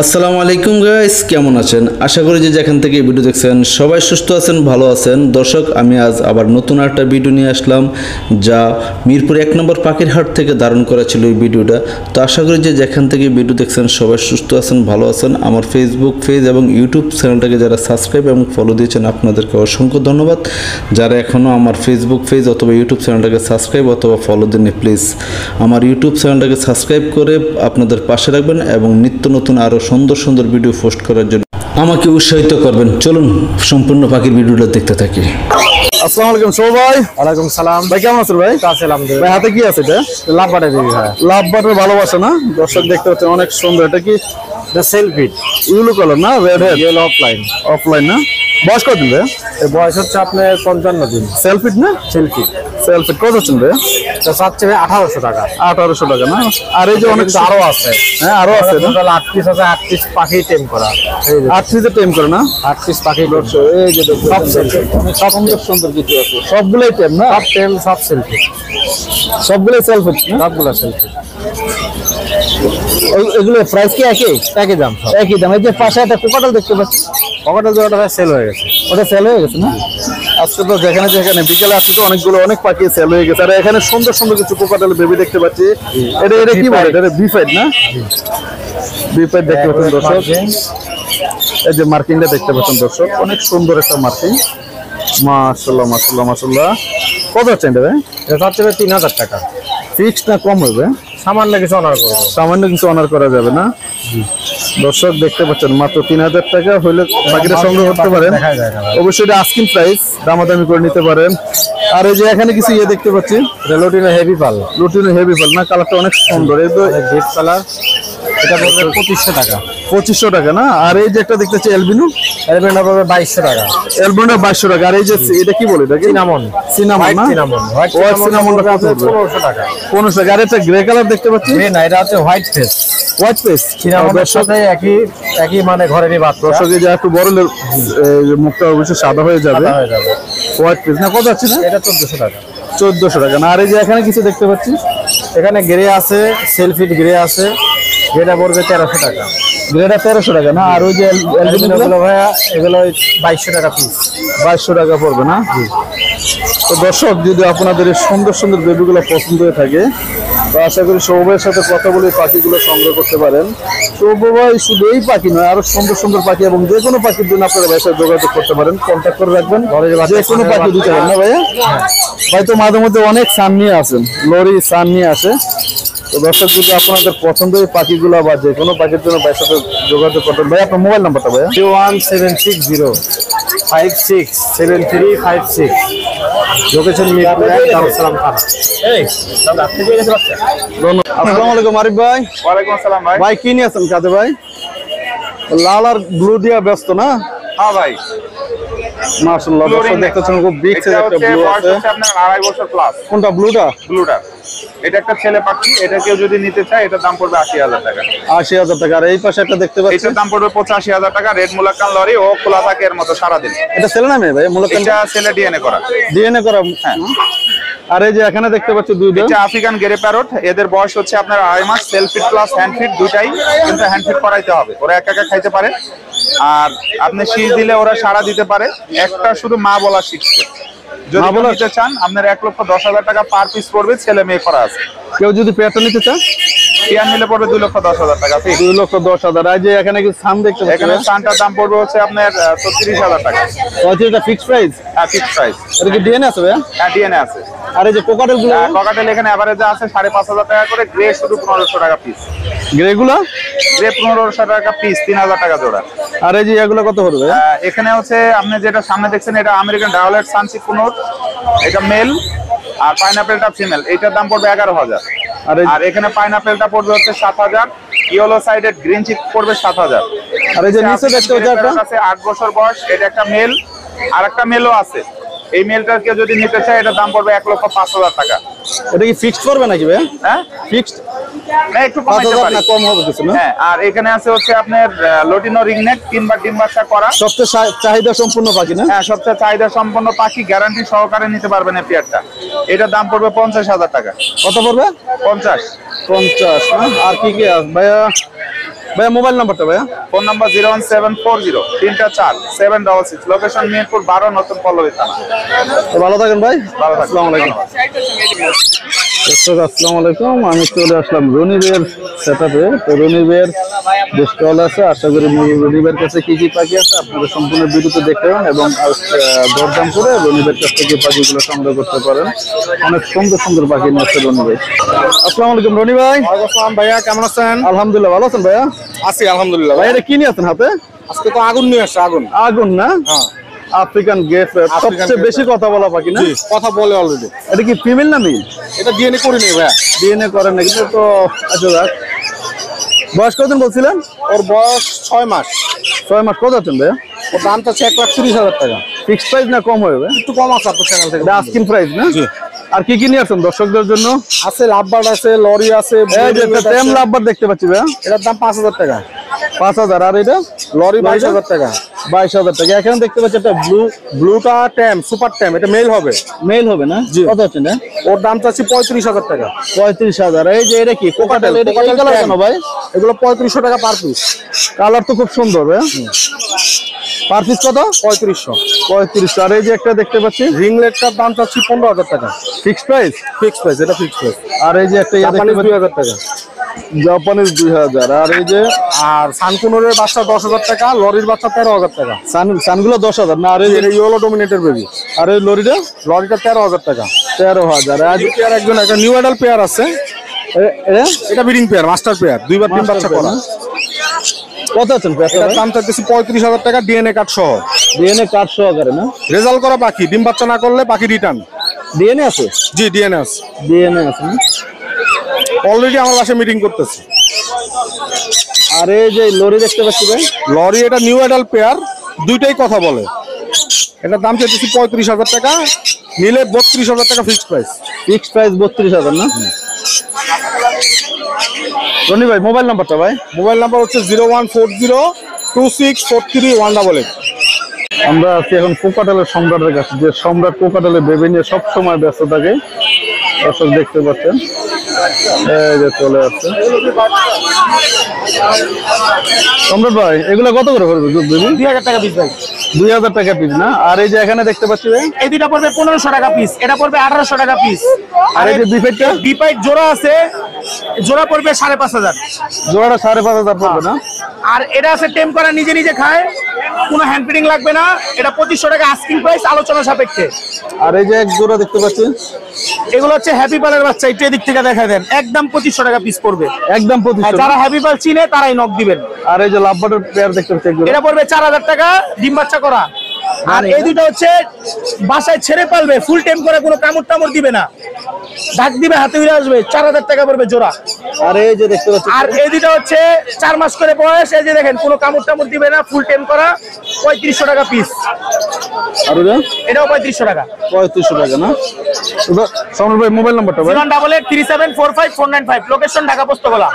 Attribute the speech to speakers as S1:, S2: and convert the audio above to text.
S1: আসসালামু আলাইকুম গাইস, কেমন আছেন? আশা করি যে যেখান থেকে ভিডিও দেখছেন সবাই সুস্থ আছেন, ভালো আছেন। দর্শক, আমি আজ আবার নতুন একটা ভিডিও নিয়ে আসলাম, যা মিরপুর 1 নম্বর পাখির হাট থেকে ধারণ করা ছিল এই ভিডিওটা। তো আশা করি যে যেখান থেকে ভিডিও দেখছেন সবাই সুস্থ আছেন, ভালো আছেন। আমার ফেসবুক পেজ এবং ইউটিউব চ্যানেলটাকে যারা সাবস্ক্রাইব এবং ফলো দিয়েছেন আপনাদেরকে অসংখ্য ধন্যবাদ। যারা এখনও আমার ফেসবুক পেজ অথবা ইউটিউব চ্যানেলটাকে সাবস্ক্রাইব অথবা ফলো দেননি, প্লিজ আমার ইউটিউব চ্যানেলটাকে সাবস্ক্রাইব করে আপনাদের পাশে রাখবেন এবং নিত্য নতুন আরও সুন্দর সুন্দর ভিডিও পোস্ট করার জন্য আমাকে উৎসাহিত করবেন। চলুন সম্পূর্ণ পাখির ভিডিওটা দেখতে থাকি।
S2: আসসালামু আলাইকুম ভাই।
S3: ওয়ালাইকুম সালাম।
S2: ভাই কেমন আছেন ভাই?
S3: আছে আলহামদুলিল্লাহ।
S2: ভাই হাতে কি আছে এটা?
S3: লাভ বাটার দিবি ভাই।
S2: লাভ বাটার ভালোবাসা না? দর্শক দেখতে পাচ্ছেন অনেক সুন্দর। এটা কি
S3: সেলফি
S2: ইউলো কালার না? Red head
S3: yellow offline.
S2: Offline না? বয়স কত দিন ভাই?
S3: এর বয়স হচ্ছে আপনার 55 দিন।
S2: সেলফি না?
S3: সেলফি
S2: সেলফি কত আছেন ভাই?
S3: তো চাচ্ছে ভাই 1800 টাকা।
S2: 1800 টাকা না? আর এই যে অনেক
S3: আরো আছে।
S2: হ্যাঁ আরো আছে না?
S3: টোটাল 8 পিস আছে, 8 পিস পাখি টেম করা। এই যে
S2: 8 পিসে টেম করে না?
S3: 8 পিস পাখি
S2: দর্শক এই যে
S3: সব সেলফি।
S2: সব সুন্দর সুন্দর কিছু আছে, সবগুলাই টেম না?
S3: সব টেম, সব সেলফি।
S2: সবগুলাই সেলফি না?
S3: সবগুলো সেলফি।
S2: এগুলো প্রাইস কি একই?
S3: একই দাম সব।
S2: একই দাম। এই যে পাশে একটা কোকাটাল দেখতে পাচ্ছি,
S3: পকেটের জোড়াটা ভাই সেল হয়ে গেছে।
S2: ওটা সেল হয়ে গেছে না? আজকে তো যেখানে বিকেলে আসছে তো অনেকগুলো অনেক পাখি সেল হয়ে গেছে। আর এখানে সুন্দর সুন্দর কিছু কোকাটাল বেবি দেখতে পাচ্ছি। এটা কি বলে? এটা বিফাইড না? বিফাইড দেখতে পাচ্ছেন দর্শক। এই যে মার্কিংটা দেখতে পাচ্ছেন দর্শক, অনেক সুন্দর একটা মার্কিং। মাশাআল্লাহ মাশাআল্লাহ মাশাআল্লাহ। কত হচ্ছে এটা ভাই?
S3: এটা চাচ্ছে ভাই 3000 টাকা।
S2: ফিক্সড না কম হবে?
S3: সামান্য কিছু অনার করব।
S2: সামান্য কিছু অনার করা যাবে না? দর্শক দেখতে পাচ্ছেন মাত্র 3000 টাকা হইলে পাখিটা সংগ্রহ করতে পারেন।
S3: দেখা যায় না ভাই।
S2: অবশ্যই এটা আস্কিং প্রাইস, দামাদামি করে নিতে পারেন। আর এই যে এখানে কিছু দেখতে পাচ্ছি,
S3: লুটিনো হেভি পাল।
S2: লুটিনো হেভি পাল না? কালারটা অনেক সুন্দর। এই তো
S3: ডিপ কালার। এটা পড়বে 2500 টাকা।
S2: 2500 টাকা না? আর এই যে একটা দেখতে পাচ্ছি এলবিনো,
S3: এলবেন্ডা পড়বে 2200 টাকা।
S2: এলবিনো 2200 টাকা। আর এই যে এটা কি বলে? এটা কি
S3: সিনামন।
S2: সিনামন না?
S3: সিনামন।
S2: হোয়াইট সিনামনটা কত পড়বে?
S3: 1500 টাকা।
S2: 1500 টাকা। আর একটা গ্রে কালার দেখতে পাচ্ছি,
S3: না, এটা হচ্ছে হোয়াইট ফেস।
S2: হোয়াইট ফেস
S3: সিনামনের সাথে একই মানে ঘরেরই বাচ্চা।
S2: দর্শকে যে একটু বড় মুখটা অবশ্যই সাদা হয়ে যাবে।
S3: হয়ে যাবে।
S2: হোয়াইট ফেস না? কত আছে না?
S3: এটা 1400 টাকা।
S2: 1400 টাকা না? আর এই যে এখানে কিছু দেখতে পাচ্ছি,
S3: এখানে গ্রে আছে, সেলফিট গ্রে আছে। যেটা পড়বে 1300 টাকা।
S2: গ্রেটা 1300 টাকা না? আর ওই যে
S3: এলবিনোগুলো ভাইয়া এগুলো 2200 টাকা পিস।
S2: 2200 টাকা পড়বে না? তো দর্শক, যদি আপনাদের এই সুন্দর সুন্দর বেবিগুলো পছন্দ হয়ে থাকে তো আশা করি সৌভাইয়ের সাথে কথা বলে পাখিগুলো সংগ্রহ করতে পারেন। সৌভাই শুধু এই পাখি নয়, আরো সুন্দর সুন্দর পাখি এবং যে কোনো পাখির জন্য আপনারা ব্যবসায় যোগাযোগ করতে পারেন, কন্ট্যাক্ট করে রাখবেন। যে কোনো পাখি দিতে পারেন না ভাইয়া? ভাই তো মাঝে মধ্যে অনেক সান নিয়ে আসেন, লরি সান নিয়ে আসে। তো দর্শক, যদি আপনাদের পছন্দের পাখিগুলো বা যে কোনো পাখির জন্য ভাইয়ের সাথে যোগাযোগ করতেন। ভাই আপনার মোবাইল নাম্বারটা ভাইয়া?
S3: 01760567356। লোকেশন মিরপুর 1, দারুসালাম থানা।
S2: আসসালামু আলাইকুম আরিফ ভাই।
S3: ওয়ালাইকুম আসসালাম ভাই।
S2: ভাই কি নিয়ে আছেন কাজে ভাই? লাল আর ব্লু দিয়া ব্যস্ত না?
S3: হ্যাঁ ভাই।
S2: মাশাআল্লাহ, দর্শক দেখতেছেন খুব বিগ সাইজ একটা ব্লু আছে।
S3: আপনার 2.5 বছর প্লাস।
S2: কোনটা ব্লুটা?
S3: ব্লুটা। এটা একটা ছেলে পাখি। এটা কেউ যদি নিতে চায় এটার দাম পড়বে 80,000 টাকা।
S2: 80,000 টাকা। আর এই পাশে একটা দেখতে পাচ্ছি,
S3: এটার দাম পড়বে 85,000 টাকা। রেড মুলাক্কান লরি, ও খোলা থাকে এর মতো সারাদিন।
S2: এটা ছেলে না মেয়ে ভাই? মূলত
S3: এটা ছেলে ডিএনএ করা।
S2: ডিএনএ করা।
S3: হ্যাঁ।
S2: আর এই যে এখানে দেখতে পাচ্ছি দুইটা,
S3: এটা আফ্রিকান গ্রে প্যারট। এদের বয়স হচ্ছে আপনার 2.5 মাস। সেলফিট প্লাস হ্যান্ড ফিট দুটাই, কিন্তু হ্যান্ড ফিট করাইতে হবে। ওরা একা একা খাইতে পারে, আর আপনি শীষ দিলে ওরা সাড়া দিতে পারে। একটা শুধু মা বলা শিখছে। যদি নিতে চান আপনার 1,10,000 টাকা পার পিস পড়বে। ছেলে মেয়ে করা আছে।
S2: কেউ যদি পেয়ারটা নিতে চান
S3: পেয়ার নিলে পড়বে 2,10,000 টাকা।
S2: 2,10,000। আর যে এখানে কিছু সান দেখতে পাচ্ছি,
S3: এখানে সানটার দাম পড়বে হচ্ছে আপনার 36,000 টাকা।
S2: এটা ফিক্সড প্রাইস?
S3: হ্যাঁ, ফিক্সড প্রাইস।
S2: এটা কি ডিএনএ আছে ভাই?
S3: হ্যাঁ, ডিএনএ আছে।
S2: আর এই যে কোকাটেল গুলো?
S3: ককাটেল এখানে এভারেজে আছে 5,500 টাকা করে। গ্রে শুধু 1500 টাকা পিস।
S2: গ্রে গুলো?
S3: গ্রে 1500 টাকা পিস, 3,000 টাকা জোড়া।
S2: আর এই যে এগুলো কত পড়বে?
S3: এখানে হচ্ছে আপনি যেটা সামনে দেখছেন এটা আমেরিকান ডায়ালেট সানসিক কুনোট। এটা মেল। আর পাইনাপেলটা ফিমেল। এটার দাম পড়বে 11,000। আর এখানে পাইনাপেলটা পড়বে হচ্ছে 7,000। ইয়েলো সাইডেড গ্রিন চিক পড়বে 7,000।
S2: আর এই যে নিচে দেখতে
S3: হচ্ছে 8 বছর বয়স। এটা একটা মেল, আর একটা মেলও আছে। এই মেলটাকে যদি নিতে চায় এটার দাম পড়বে 1,05,000 টাকা।
S2: এটা কি ফিক্সড করবে নাকি ভাই?
S3: হ্যাঁ,
S2: ফিক্সড।
S3: না, একটু কমাইতে পারি।
S2: না কম হবে কিছু না?
S3: হ্যাঁ। আর এখানে আছে হচ্ছে আপনার লটিনো রিংনেক, 3 বার ডিম বাচ্চা করা।
S2: সবচেয়ে চাহিদা সম্পূর্ণ পাখি না?
S3: হ্যাঁ, সবচেয়ে চাহিদা সম্পন্ন পাখি। গ্যারান্টি সহকারে নিতে পারবেন এই পেয়ারটা। এটার দাম পড়বে 50,000 টাকা।
S2: কত পড়বে?
S3: 50।
S2: 50 না? আর কি কি আছে ভাইয়া? ভাইয়া মোবাইল নাম্বারটা ভাইয়া?
S3: ফোন নাম্বার 01740 3 4 766, লোকেশন মিরপুর 12, নতুন পল্লবী থানা।
S2: তো ভালো থাকেন ভাই।
S3: ভালো থাকবেন।
S2: আসসালামু আলাইকুম। দর্শক আসসালামু আলাইকুম, আমি চলে আসলাম রনি ভাইয়ের সেটআপে। তো রনি ভাইয়ের যে স্টল আছে, আশা করি রনি ভাইয়ের কাছে কি কি পাখি আছে আপনারা সম্পূর্ণ ভিডিওতে দেখবেন এবং দরদাম করে রনি ভাইয়ের কাছ থেকে পাখিগুলো সংগ্রহ করতে পারেন। অনেক সুন্দর সুন্দর পাখি নিয়ে আসছে রনি ভাই। আসসালামু আলাইকুম রনি ভাই।
S4: আসসালাম ভাইয়া, কেমন আছেন?
S2: আলহামদুলিল্লাহ, ভালো আছেন ভাইয়া?
S4: আছি আলহামদুলিল্লাহ।
S2: ভাই এটা কি নিয়ে আছেন হাতে?
S4: আজকে তো আগুন নিয়ে আসছে। আগুন
S2: আগুন না?
S4: হ্যাঁ,
S2: আফ্রিকান গেট, সবচেয়ে বেশি কথা বলা পাখি না?
S4: কথা বলে অলরেডি।
S2: এটা কি ফিমেল না মেল?
S4: এটা ডিএনএ করি নেই ভাইয়া।
S2: ডিএনএ করেন না কিন্তু তো। আচ্ছা যাক, বয়স কতদিন বলছিলেন?
S4: ওর বয়স 6 মাস।
S2: 6 মাস। কত আছেন ভাইয়া?
S4: ওর দাম চাচ্ছে 1,30,000 টাকা।
S2: ফিক্সড প্রাইস না কম হবে?
S4: একটু কম আছে আপনার চ্যানেল থেকে।
S2: এটা আস্কিং প্রাইস না?
S4: জি।
S2: আর কি কি নিয়ে আসছেন দর্শকদের জন্য?
S4: আছে লাভবার্ড আছে, লরি আছে,
S2: এই যে একটা টেম লাভবার দেখতে পাচ্ছি ভাইয়া,
S4: এটার দাম 5,000 টাকা।
S2: 5,000। আর এটা
S4: লরি 22,000 টাকা।
S2: 22,000 টাকা। এখানে দেখতে পাচ্ছি একটা
S4: ব্লুটা ট্যাম, সুপার ট্যাম, এটা মেল হবে।
S2: মেল হবে না?
S4: জি।
S2: কত আছেন?
S4: ওর দাম চাচ্ছি 35,000 টাকা।
S2: 35,000। এই যে এটা কি কোকাটেল? এটা কি কালার কেন ভাই?
S4: এগুলো 3500 টাকা পার পিস।
S2: কালার তো খুব সুন্দর ভাইয়া। পার পিস কত?
S4: 3500।
S2: 35। আর এই যে একটা দেখতে পাচ্ছি
S4: রিংলেটটার দাম চাচ্ছি 15,000 টাকা।
S2: Fixed price?
S4: ফিক্স প্রাইস, এটা ফিক্স প্রাইস।
S2: আর এই যে একটা
S4: জাপানিজ 2,000 টাকা।
S2: জাপানিজ 2,000। আর এই যে
S4: আর সানকুনোরের বাচ্চা 10,000 টাকা, লরির বাচ্চা 13,000 টাকা।
S2: সানগুলো 10,000 না? আর এই যে
S4: ইয়েলো ডমিনেটের বেবি,
S2: আর এই লরিটা
S4: লরিটা 13,000 টাকা।
S2: 13,000। আর
S4: পেয়ার একজন একটা নিউ অ্যাডাল্ট পেয়ার আছে, এটা ব্রিডিং পেয়ার, মাস্টার পেয়ার, দুইবার ডিম বাচ্চা করা।
S2: কত আছেন?
S4: এটার দাম চাইতেছি 35,000 টাকা, ডিএনএ কার্ড সহ।
S2: ডিএনএ কার্ড সহকারে না?
S4: রেজাল্ট করা পাখি, ডিম বাচ্চা না করলে পাখি রিটার্ন।
S2: ডিএনএ আছে?
S4: জি, ডিএনএ আছে।
S2: ডিএনএ আছে না?
S4: অলরেডি আমার বাসায় মিটিং করতেছি।
S2: আর এই যে লরি দেখতে পাচ্ছি ভাই,
S4: লরি এটা নিউ অ্যাডাল্ট পেয়ার, দুইটাই কথা বলে। এটার দাম চাইতেছি 35,000 টাকা, নিলে 32,000 টাকা ফিক্সড প্রাইস।
S2: ফিক্সড প্রাইস 32,000 না? রনি ভাই মোবাইল নাম্বারটা ভাই?
S4: মোবাইল নাম্বার হচ্ছে 01402643188।
S2: আমরা আছি এখন কোকাটেলের সম্রাটের কাছে, যে সম্রাট কোকাটেলের বেবি নিয়ে সবসময় ব্যস্ত থাকে। দর্শক দেখতে পাচ্ছেন, এই যে চলে আসছে সম্রাট ভাই। এগুলো কত করে পড়বে বেবি?
S5: 2,000 টাকা পিস ভাই।
S2: 2,000 টাকা পিস না? আর এই যে এখানে দেখতে পাচ্ছি ভাই,
S5: এই দুইটা পড়বে 1,500 টাকা পিস, এটা পড়বে 1,800 টাকা পিস।
S2: আর এই যে বিফেটটা,
S5: বিপাইট জোড়া আছে, জোড়া পড়বে 5,500।
S2: জোড়াটা 5,500 পড়বে না?
S5: আর এটা আছে টেম করা, নিজে নিজে খায়, কোনো হ্যান্ড ফিডিং লাগবে না। এটা 2,500 টাকা আস্কিং প্রাইস, আলোচনা সাপেক্ষে।
S2: আর এই যে এক জোড়া দেখতে পাচ্ছি,
S5: এগুলো হচ্ছে হ্যাপি পালের বাচ্চা, একটু এদিক থেকে দেখা দেন, একদম 2,500 টাকা পিস পড়বে।
S2: একদম 2500।
S5: যারা হ্যাপি পাল চিনে তারাই নক দিবেন।
S2: আর এই যে লাভবার্ডের পেয়ার দেখতে পাচ্ছি, এক জোড়া।
S5: এটা পড়বে 4,000 টাকা, ডিম বাচ্চা করা। আর এই দুটো হচ্ছে বাসায় ছেড়ে পালবে, ফুল টাইম করে, কোনো কামড় টামড় দিবে না, ডাক দিবে, হাতে উড়ে আসবে। 4,000 টাকা পড়বে জোড়া।
S2: আর এই যে দেখতে পাচ্ছি,
S5: আর এই দুটো হচ্ছে 4 মাস করে বয়স, এই যে দেখেন, কোনো কামড় টামড় দিবে না, ফুল টাইম করা, 3,500 টাকা পিস।
S2: আর এটা
S5: এটাও 3,500 টাকা।
S2: 3,500 টাকা না? সম্রাট ভাই মোবাইল নাম্বারটা ভাই?
S5: 0883745 495, লোকেশন ঢাকা পোস্তগোলা।